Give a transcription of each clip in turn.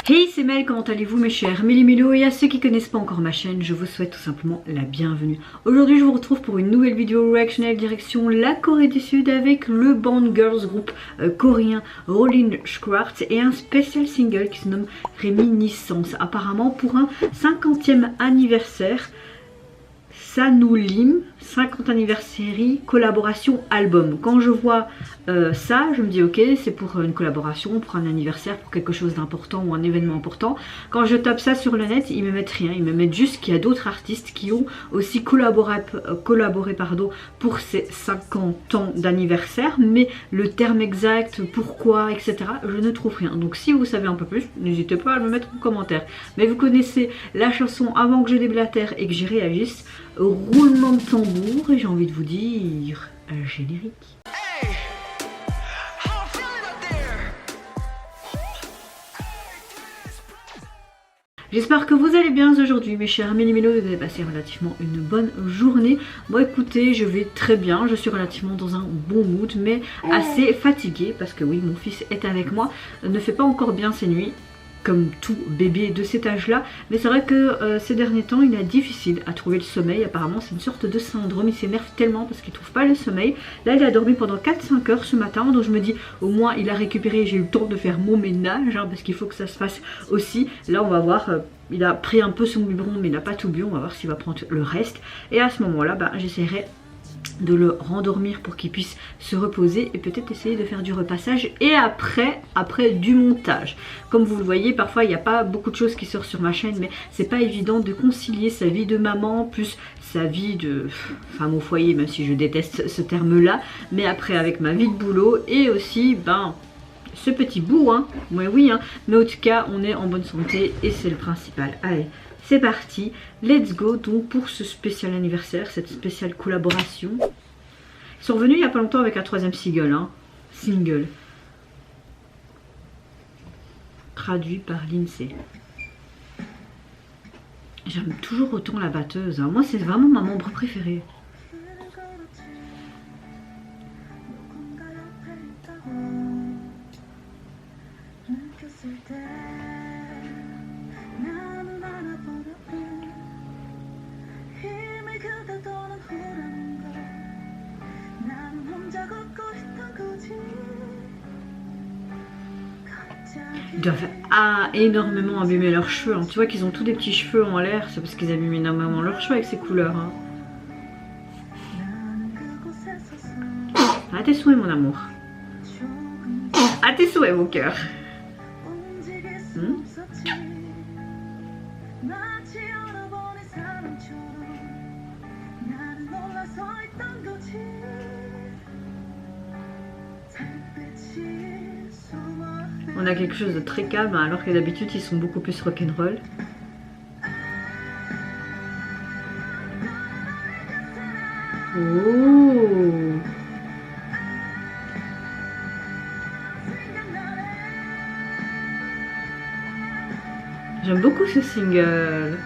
Hey, c'est Mel, comment allez-vous mes chers Méli-Mélo, et à ceux qui connaissent pas encore ma chaîne, je vous souhaite tout simplement la bienvenue. Aujourd'hui je vous retrouve pour une nouvelle vidéo reactionnelle direction la Corée du Sud avec le band girls groupe coréen Rolling Schwartz et un spécial single qui se nomme Réminiscence, apparemment pour un 50e anniversaire. Sanulim, 50 anniversary, collaboration album. Quand je vois ça, je me dis ok, c'est pour une collaboration, pour un anniversaire, pour quelque chose d'important ou un événement important. Quand je tape ça sur le net, ils me mettent rien, ils me mettent juste qu'il y a d'autres artistes qui ont aussi collaboré pour ces 50 ans d'anniversaire, mais le terme exact, pourquoi, etc., je ne trouve rien. Donc si vous savez un peu plus, n'hésitez pas à me mettre en commentaire. Mais vous connaissez la chanson avant que je déblatère et que j'y réagisse. Roulement de tambour et j'ai envie de vous dire générique. J'espère que vous allez bien aujourd'hui mes chers Méli-Mélo, vous avez passé relativement une bonne journée. Moi écoutez, je vais très bien, je suis relativement dans un bon mood mais assez fatiguée parce que oui, mon fils est avec moi, ne fait pas encore bien ses nuits, comme tout bébé de cet âge-là, mais c'est vrai que ces derniers temps, il est difficile à trouver le sommeil. Apparemment, c'est une sorte de syndrome. Il s'énerve tellement parce qu'il ne trouve pas le sommeil. Là, il a dormi pendant 4-5 heures ce matin, donc je me dis, au moins, il a récupéré. J'ai eu le temps de faire mon ménage, hein, parce qu'il faut que ça se fasse aussi. Là, on va voir, il a pris un peu son biberon, mais il n'a pas tout bu. On va voir s'il va prendre le reste. Et à ce moment-là, j'essaierai de le rendormir pour qu'il puisse se reposer et peut-être essayer de faire du repassage et après du montage. Comme vous le voyez, parfois il n'y a pas beaucoup de choses qui sortent sur ma chaîne, mais c'est pas évident de concilier sa vie de maman plus sa vie de femme au foyer, même si je déteste ce terme là, mais après avec ma vie de boulot et aussi ce petit bout, hein, oui, hein, mais en tout cas on est en bonne santé et c'est le principal. Allez, c'est parti, let's go donc pour ce spécial anniversaire, cette spéciale collaboration. Ils sont revenus il n'y a pas longtemps avec un 3e single, hein, traduit par l'INSEE. J'aime toujours autant la batteuse, hein. Moi c'est vraiment ma membre préférée. Ils doivent énormément abîmer leurs cheveux, hein. Tu vois qu'ils ont tous des petits cheveux en l'air, c'est parce qu'ils abîment énormément leurs cheveux avec ces couleurs, hein. À tes souhaits mon amour. À tes souhaits mon cœur. On a quelque chose de très calme alors que d'habitude ils sont beaucoup plus rock'n'roll. Oh, j'aime beaucoup ce single.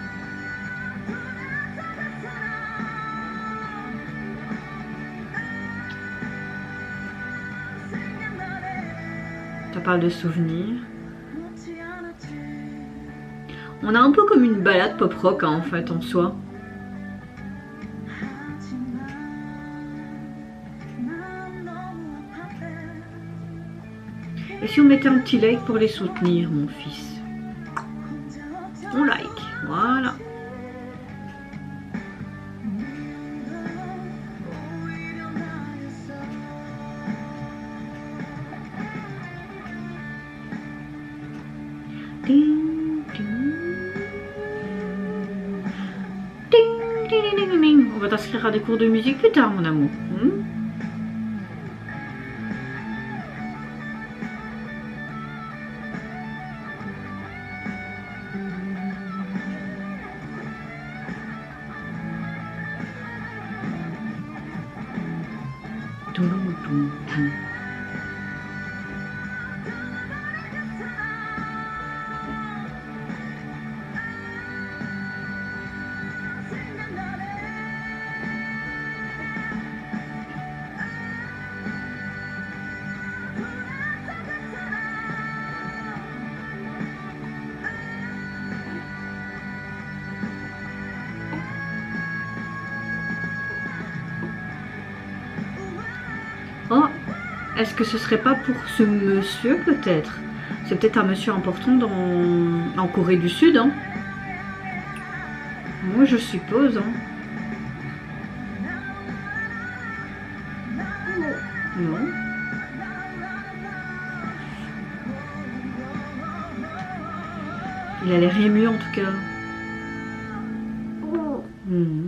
Ça parle de souvenirs. On a un peu comme une balade pop rock, hein, en fait en soi. Et si on mettait un petit like pour les soutenir, mon fils? On like, voilà. Ding, ding. Ding, ding, ding, ding. On va t'inscrire à des cours de musique plus tard, mon amour. Est-ce que ce serait pas pour ce monsieur peut-être? C'est peut-être un monsieur important en Corée du Sud, hein. Moi je suppose, hein. Non. Il a l'air ému en tout cas. Mmh.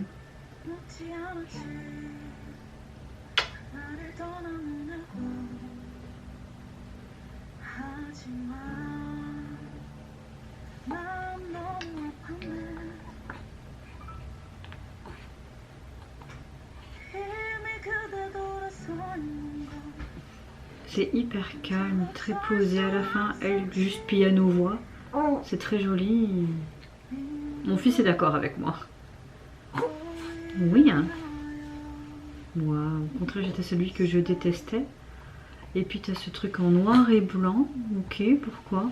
C'est hyper calme, très posé à la fin, elle juste piano-voix. C'est très joli. Mon fils est d'accord avec moi. Oui, hein. Moi, au contraire, j'étais celui que je détestais. Et puis t'as ce truc en noir et blanc. Ok, pourquoi?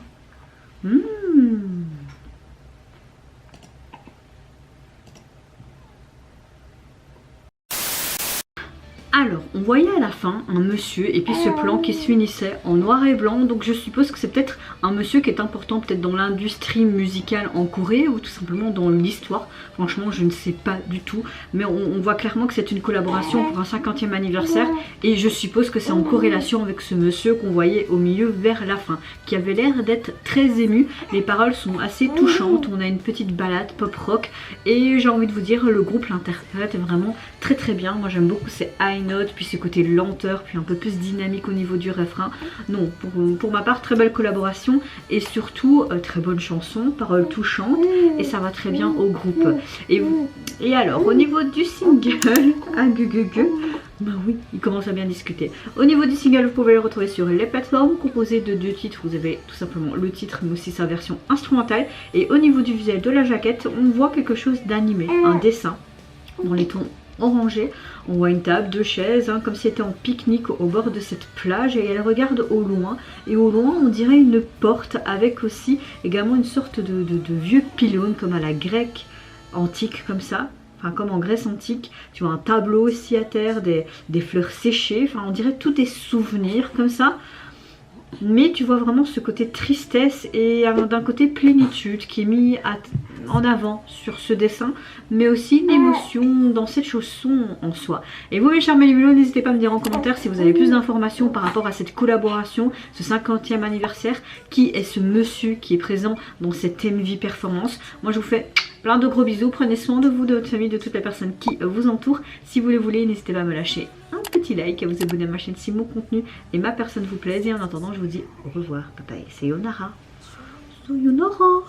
Alors, on voyait à la fin un monsieur et puis ce plan qui se finissait en noir et blanc. Donc je suppose que c'est peut-être un monsieur qui est important peut-être dans l'industrie musicale en Corée ou tout simplement dans l'histoire. Franchement, je ne sais pas du tout. Mais on voit clairement que c'est une collaboration pour un 50e anniversaire. Et je suppose que c'est en corrélation avec ce monsieur qu'on voyait au milieu vers la fin, qui avait l'air d'être très ému. Les paroles sont assez touchantes. On a une petite ballade pop rock. Et j'ai envie de vous dire, le groupe l'interprète vraiment très très bien. Moi j'aime beaucoup ces high notes, puis ce côté lenteur, puis un peu plus dynamique au niveau du refrain. Non, pour ma part, très belle collaboration et surtout très bonne chanson, paroles touchantes et ça va très bien au groupe. Et alors, au niveau du single, bah oui, il commence à bien discuter. Au niveau du single, vous pouvez le retrouver sur les plateformes, composé de 2 titres. Vous avez tout simplement le titre, mais aussi sa version instrumentale. Et au niveau du visuel de la jaquette, on voit quelque chose d'animé, un dessin dans les tons orangé. On voit une table, 2 chaises, hein, comme si c'était en pique-nique au bord de cette plage et elle regarde au loin. Et au loin, on dirait une porte avec aussi également une sorte de vieux pylône comme à la grecque antique comme ça. Enfin, comme en Grèce antique, tu vois un tableau aussi à terre, des fleurs séchées. Enfin, on dirait tous des souvenirs comme ça. Mais tu vois vraiment ce côté tristesse et d'un côté plénitude qui est mis en avant sur ce dessin, mais aussi une émotion dans cette chanson en soi. Et vous mes chers Mélimélos, n'hésitez pas à me dire en commentaire si vous avez plus d'informations par rapport à cette collaboration, ce 50e anniversaire, qui est ce monsieur qui est présent dans cette MV performance. Moi je vous fais plein de gros bisous, prenez soin de vous, de votre famille, de toutes les personnes qui vous entourent. Si vous le voulez, n'hésitez pas à me lâcher un petit like, à vous abonner à ma chaîne si mon contenu et ma personne vous plaisent. Et en attendant, je vous dis au revoir, bye bye, sayonara. Sayonara.